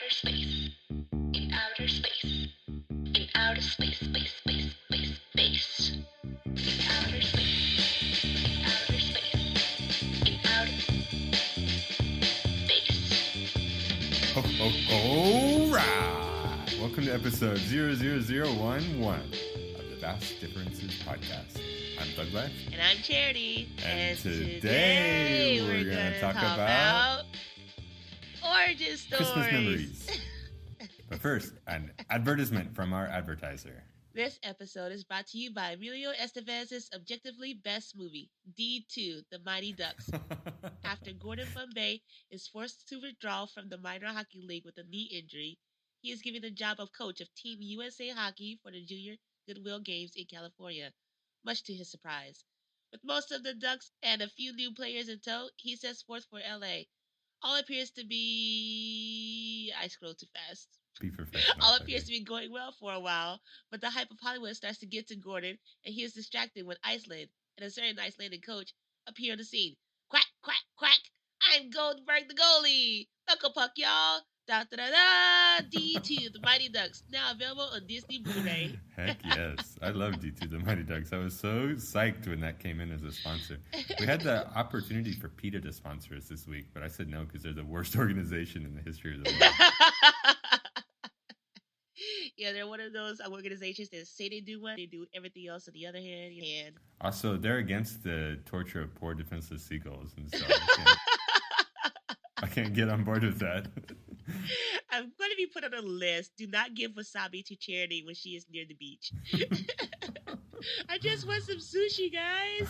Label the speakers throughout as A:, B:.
A: outer space, in outer space, in outer space, space, space, space, space, in outer space, in outer space, in outer space.
B: Ho, ho, ho, rah! Welcome to episode 00011 of the Vast Differences podcast. I'm ThugLife.
A: And I'm Charity.
B: And today we're going to talk about
A: origin stories.
B: Christmas memories. But first, an advertisement from our advertiser.
A: This episode is brought to you by Emilio Estivez's objectively best movie, D2, The Mighty Ducks. After Gordon Bombay is forced to withdraw from the minor hockey league with a knee injury, he is given the job of coach of Team USA Hockey for the Junior Goodwill Games in California, much to his surprise. With most of the Ducks and a few new players in tow, he sets forth for LA. All appears to be... I scrolled too fast.
B: Be professional.
A: All appears to be going well for a while, but the hype of Hollywood starts to get to Gordon, and he is distracted when Iceland and a certain Icelandic coach appear on the scene. Quack, quack, quack! I'm Goldberg the goalie! Knuckle puck, y'all! Da-da-da-da! D2, The Mighty Ducks, now available on Disney Blu-ray.
B: Heck yes. I love D2, The Mighty Ducks. I was so psyched when that came in as a sponsor. We had the opportunity for PETA to sponsor us this week, but I said no because they're the worst organization in the history of the world.
A: Yeah, they're one of those organizations that say they do one, they do everything else on the other hand.
B: Also, they're against the torture of poor defenseless seagulls, and so I can't get on board with that.
A: I'm going to be put on a list. Do not give wasabi to Charity when she is near the beach. I just want some sushi, guys.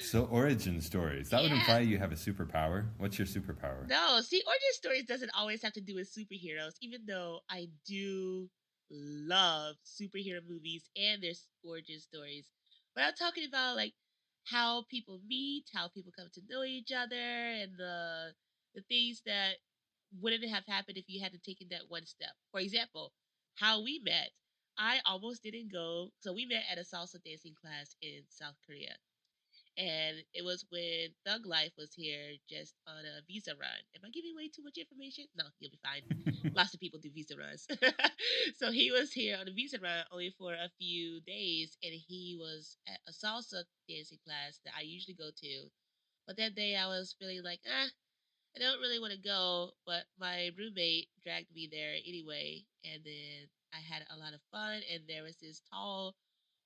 B: So, origin stories. That would imply you have a superpower. What's your superpower?
A: No, see, origin stories doesn't always have to do with superheroes, even though I do love superhero movies and their origin stories. But I'm talking about, like, how people meet, how people come to know each other, and the things that wouldn't have happened if you hadn't taken that one step. For example, how we met. I almost didn't go. So we met at a salsa dancing class in South Korea. And it was when ThugLife was here just on a visa run. Am I giving away too much information? No, you'll be fine. Lots of people do visa runs. So he was here on a visa run only for a few days, and he was at a salsa dancing class that I usually go to. But that day I was feeling like, I don't really want to go, but my roommate dragged me there anyway. And then I had a lot of fun, and there was this tall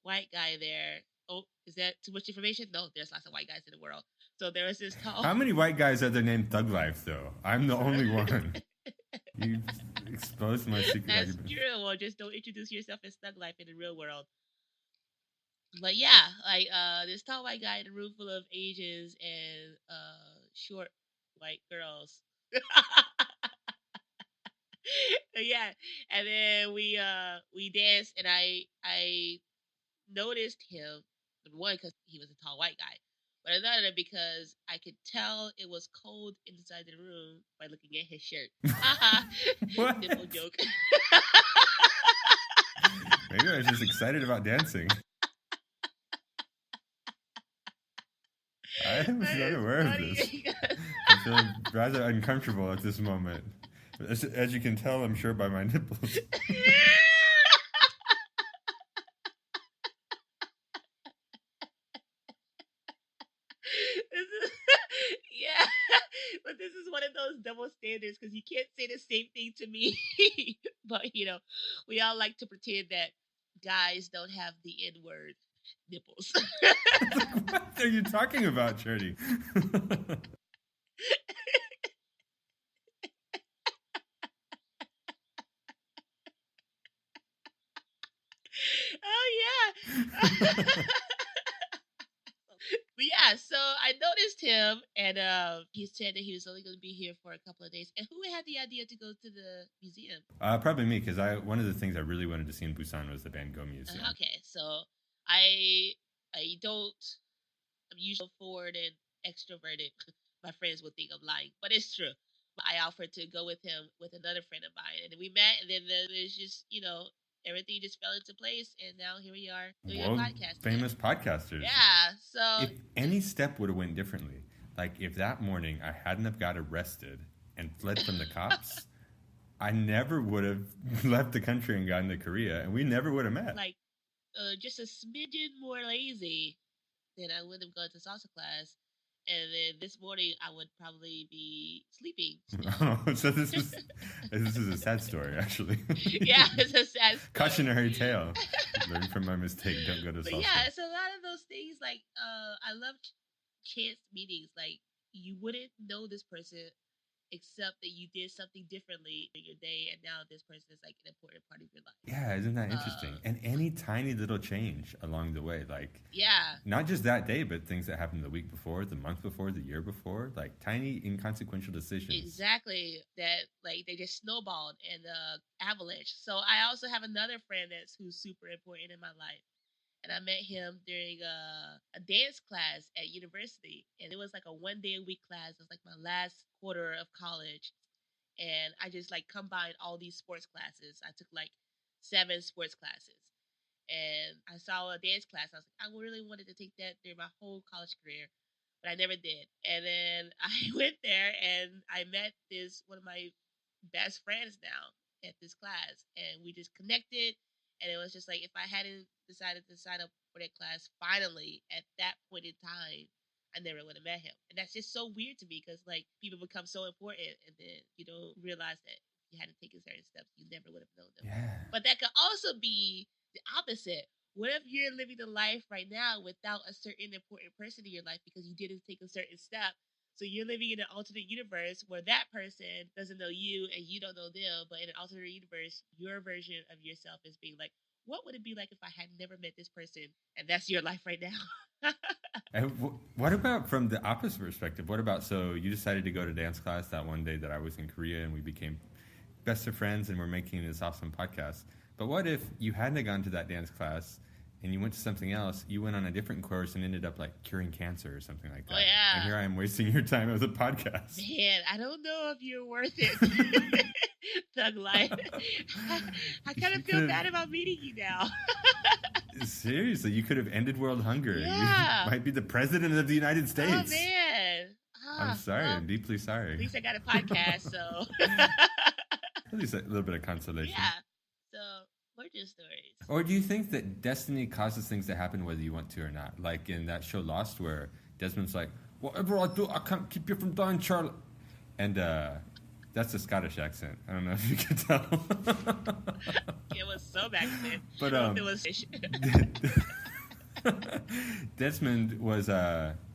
A: white guy there. Oh, is that too much information? No, there's lots of white guys in the world. So there was this tall...
B: How many white guys are there named ThugLife, though? I'm the only one. You exposed my secret
A: That's
B: argument.
A: true. Well, just don't introduce yourself as ThugLife in the real world. But yeah, like this tall white guy in a room full of Asians and short white girls. Yeah, and then we danced, and I noticed him. One, because he was a tall white guy, but another because I could tell it was cold inside the room by looking at his shirt.
B: What?
A: Simple joke.
B: Maybe I was just excited about dancing. I was not aware of this. I feel rather uncomfortable at this moment. As you can tell, I'm sure by my nipples.
A: Yeah, but this is one of those double standards because you can't say the same thing to me. But, you know, we all like to pretend that guys don't have the N-word nipples.
B: What are you talking about, Charity?
A: Oh, yeah. But yeah, so I noticed him, and he said that he was only going to be here for a couple of days. And who had the idea to go to the museum?
B: Probably me, because one of the things I really wanted to see in Busan was the Van Gogh Museum.
A: Okay, so I'm usually forward and extroverted. My friends would think I'm lying, but it's true. I offered to go with him with another friend of mine, and we met, and then there's just, everything just fell into place, and now here we are doing a podcast.
B: Famous podcasters.
A: Yeah, so...
B: If any step would have went differently, Like, if that morning I hadn't have got arrested and fled from the cops, I never would have left the country and gotten to Korea, and we never would have met.
A: Like, just a smidgen more lazy, then I would have gone to salsa class. And then this morning, I would probably be sleeping.
B: Oh, so this is a sad story, actually.
A: Yeah, it's a sad story.
B: Cautionary tale. Learn from my mistake. Don't go to
A: But
B: salsa.
A: yeah, it's a lot of those things. Like, I love chance meetings. Like, you wouldn't know this person except that you did something differently in your day, and now this person is like an important part of your life.
B: Yeah, isn't that interesting? And any tiny little change along the way, like,
A: yeah,
B: not just that day, but things that happened the week before, the month before, the year before, like tiny inconsequential decisions.
A: Exactly. That, like, they just snowballed and avalanche. So I also have another friend who's super important in my life. And I met him during a dance class at university. And it was like a 1 day a week class. It was like my last quarter of college. And I just like combined all these sports classes. I took like 7 sports classes. And I saw a dance class. I was like, I really wanted to take that during my whole college career, but I never did. And then I went there and I met one of my best friends now at this class. And we just connected. And it was just like, if I hadn't decided to sign up for that class finally at that point in time, I never would have met him. And that's just so weird to me, because like people become so important and then you don't realize that if you hadn't taken certain steps, you never would have known them.
B: Yeah.
A: But that could also be the opposite. What if you're living the life right now without a certain important person in your life because you didn't take a certain step? So you're living in an alternate universe where that person doesn't know you and you don't know them, but in an alternate universe, your version of yourself is being like, what would it be like if I had never met this person? And that's your life right now.
B: And what about from the opposite perspective? What about, so you decided to go to dance class that one day that I was in Korea and we became best of friends and we're making this awesome podcast. But what if you hadn't gone to that dance class and you went to something else, you went on a different course and ended up like curing cancer or something like that?
A: Oh, yeah.
B: And here I am wasting your time with a podcast.
A: Man, I don't know if you're worth it. ThugLife. I kind of feel bad about meeting you now.
B: Seriously, you could have ended world hunger.
A: Yeah.
B: You might be the president of the United States.
A: Oh, man.
B: I'm sorry.
A: Well,
B: I'm deeply sorry.
A: at least I got a podcast, so.
B: At least a little bit of consolation.
A: Yeah. So, origin stories.
B: Or do you think that destiny causes things to happen whether you want to or not? Like in that show Lost, where Desmond's like, whatever I do, I can't keep you from dying, Charlie. And that's a Scottish accent. I don't know if you could tell.
A: It was some accent.
B: But
A: it was
B: Desmond was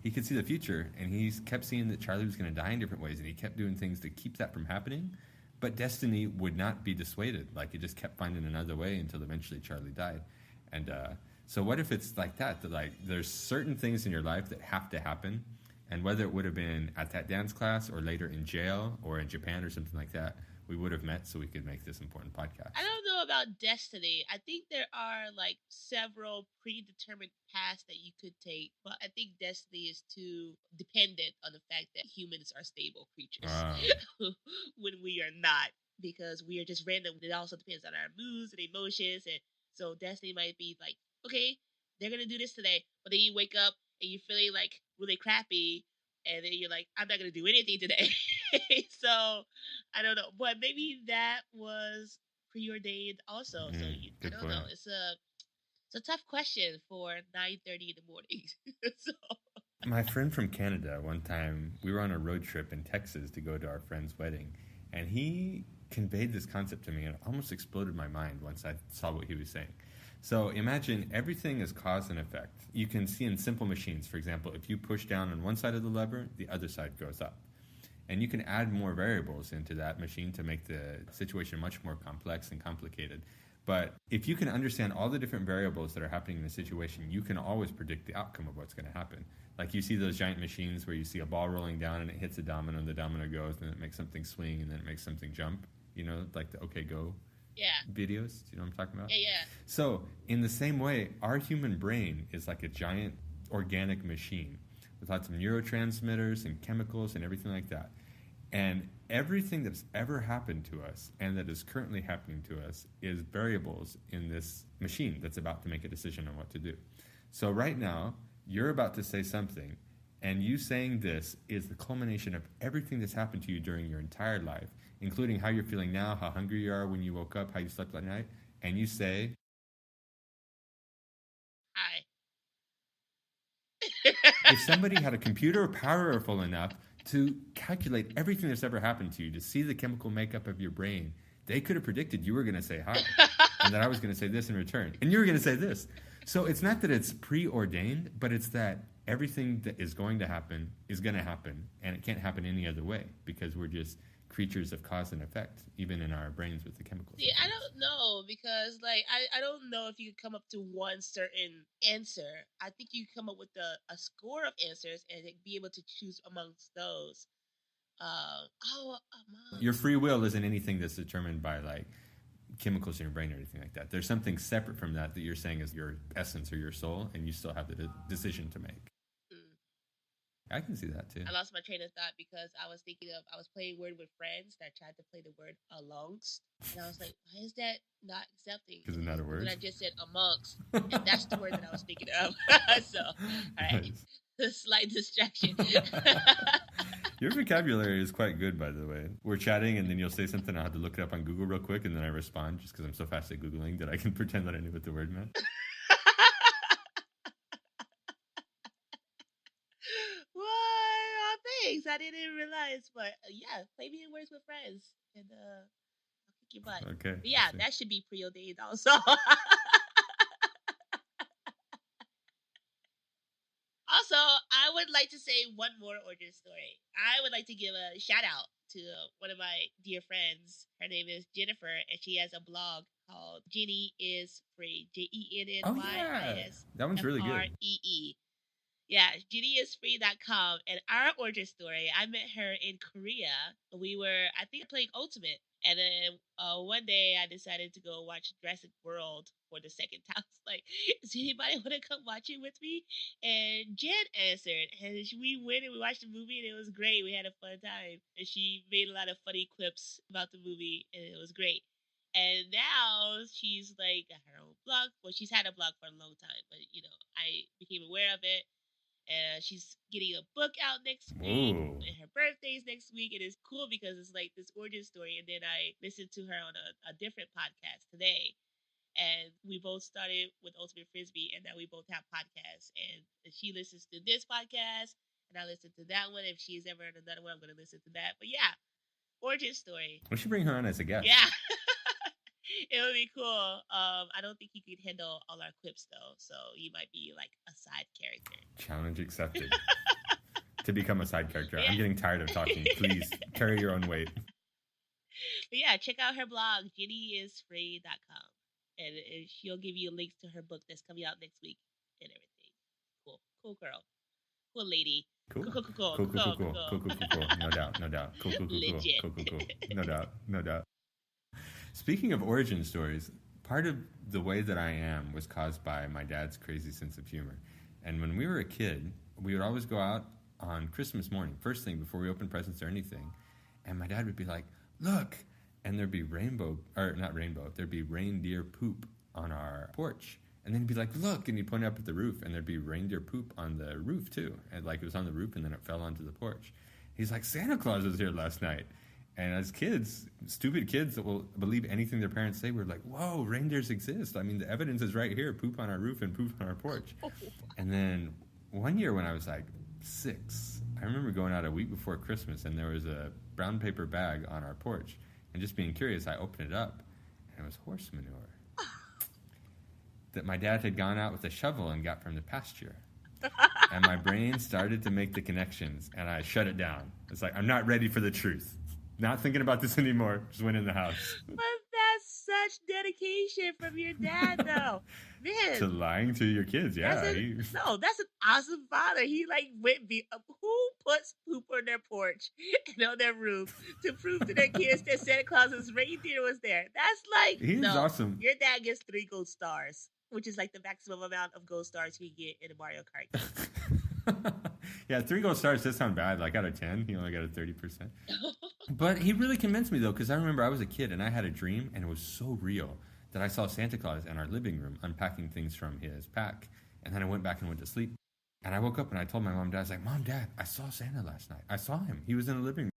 B: he could see the future, and he kept seeing that Charlie was going to die in different ways, and he kept doing things to keep that from happening. But destiny would not be dissuaded. Like, it just kept finding another way until eventually Charlie died. And so what if it's like that like there's certain things in your life that have to happen, and whether it would have been at that dance class or later in jail or in Japan or something like that, we would have met so we could make this important podcast.
A: I don't know about destiny. I think there are like several predetermined paths that you could take, but I think destiny is too dependent on the fact that humans are stable creatures when we are not, because we are just random. It also depends on our moods and emotions, and so destiny might be like, okay, they're gonna do this today, but then you wake up and you're feeling like really crappy, and then you're like, I'm not going to do anything today. So, I don't know. But maybe that was preordained also. So, I don't know. It's a tough question for 9:30 in the morning. So.
B: My friend from Canada, one time, we were on a road trip in Texas to go to our friend's wedding. And he conveyed this concept to me, and it almost exploded my mind once I saw what he was saying. So imagine everything is cause and effect. You can see in simple machines, for example, if you push down on one side of the lever, the other side goes up. And you can add more variables into that machine to make the situation much more complex and complicated. But if you can understand all the different variables that are happening in a situation, you can always predict the outcome of what's going to happen. Like you see those giant machines where you see a ball rolling down and it hits a domino and the domino goes and then it makes something swing and then it makes something jump, like the OK Go videos. Do you know what I'm talking about?
A: Yeah.
B: So in the same way, our human brain is like a giant organic machine with lots of neurotransmitters and chemicals and everything like that. And everything that's ever happened to us and that is currently happening to us is variables in this machine that's about to make a decision on what to do. So right now, you're about to say something, And you saying this is the culmination of everything that's happened to you during your entire life, including how you're feeling now, how hungry you are when you woke up, how you slept that night. And you say,
A: Hi.
B: if somebody had a computer powerful enough to calculate everything that's ever happened to you, to see the chemical makeup of your brain, they could have predicted you were going to say hi, and that I was going to say this in return, and you were going to say this. So it's not that it's preordained, but it's that everything that is going to happen is going to happen, and it can't happen any other way, because we're just creatures of cause and effect, even in our brains with the chemicals.
A: See, I don't know, because like I don't know if you could come up to one certain answer. I think you come up with a score of answers and be able to choose amongst those.
B: Your free will isn't anything that's determined by like chemicals in your brain or anything like that. There's something separate from that you're saying is your essence or your soul, and you still have the decision to make. I can see that too.
A: I lost my train of thought because I was playing word with friends that tried to play the word alongst, and I was like, why is that not accepting?
B: Because it's not a word.
A: And I just said amongst, and that's the word that I was thinking of. So, all right, nice. Slight distraction.
B: Your vocabulary is quite good, by the way. We're chatting, and then you'll say something. I have to look it up on Google real quick, and then I respond just because I'm so fast at Googling that I can pretend that I knew what the word meant.
A: Thanks. I didn't realize, but yeah, play me in words with friends, and I'll kick your butt.
B: Okay.
A: But yeah, that should be preordained also. Also, I would like to say one more origin story. I would like to give a shout out to one of my dear friends. Her name is Jennifer, and she has a blog called Jenny is Free. JENNYIS.
B: Oh yeah, that one's really good.
A: FREE. Yeah, GeniusFree.com. And our origin story, I met her in Korea. We were, I think, playing Ultimate. And then one day I decided to go watch Jurassic World for the second time. I was like, does anybody want to come watch it with me? And Jen answered. And we went and we watched the movie, and it was great. We had a fun time. And she made a lot of funny quips about the movie, and it was great. And now she's like got her own blog. Well, she's had a blog for a long time, but I became aware of it. And she's getting a book out next week.
B: Ooh.
A: And her birthday's next week. And it's cool because it's like this origin story. And then I listened to her on a different podcast today. And we both started with Ultimate Frisbee. And now we both have podcasts. And she listens to this podcast. And I listen to that one. If she's ever in another one, I'm going to listen to that. But yeah, origin story.
B: We should bring her on as a guest.
A: Yeah. It would be cool. I don't think he could handle all our quips, though. So he might be like a side character.
B: Challenge accepted. To become a side character. Yeah. I'm getting tired of talking. Please carry your own weight.
A: But yeah, check out her blog, jennyisfree.com. And she'll give you links to her book that's coming out next week and everything. Cool. Cool girl. Cool lady.
B: Cool.
A: Cool.
B: No doubt. Cool.
A: Legit.
B: Cool. No doubt. Speaking of origin stories, part of the way that I am was caused by my dad's crazy sense of humor. And when we were a kid, we would always go out on Christmas morning, first thing before we opened presents or anything. And my dad would be like, look, and there'd be there'd be reindeer poop on our porch. And then he'd be like, look, and he'd point up at the roof, and there'd be reindeer poop on the roof too. And like it was on the roof, and then it fell onto the porch. He's like, Santa Claus was here last night. And as kids, stupid kids that will believe anything their parents say, we're like, whoa, reindeers exist. I mean, the evidence is right here, poop on our roof and poop on our porch. And then one year when I was like 6, I remember going out a week before Christmas, and there was a brown paper bag on our porch. And just being curious, I opened it up, and it was horse manure that my dad had gone out with a shovel and got from the pasture. And my brain started to make the connections, and I shut it down. It's like, I'm not ready for the truth. Not thinking about this anymore. Just went in the house.
A: But that's such dedication from your dad, though. Man.
B: To lying to your kids, yeah.
A: That's an awesome father. He who puts poop on their porch and on their roof to prove to their kids that Santa Claus's reindeer was there? That's like,
B: he's awesome.
A: Your dad gets 3 gold stars, which is like the maximum amount of gold stars you can get in a Mario Kart game.
B: Yeah, 3 gold stars does sound bad. Like out of 10, he only got a 30%. But he really convinced me, though, because I remember I was a kid and I had a dream, and it was so real that I saw Santa Claus in our living room unpacking things from his pack. And then I went back and went to sleep. And I woke up and I told my mom and dad, I was like, Mom, Dad, I saw Santa last night. I saw him. He was in the living room.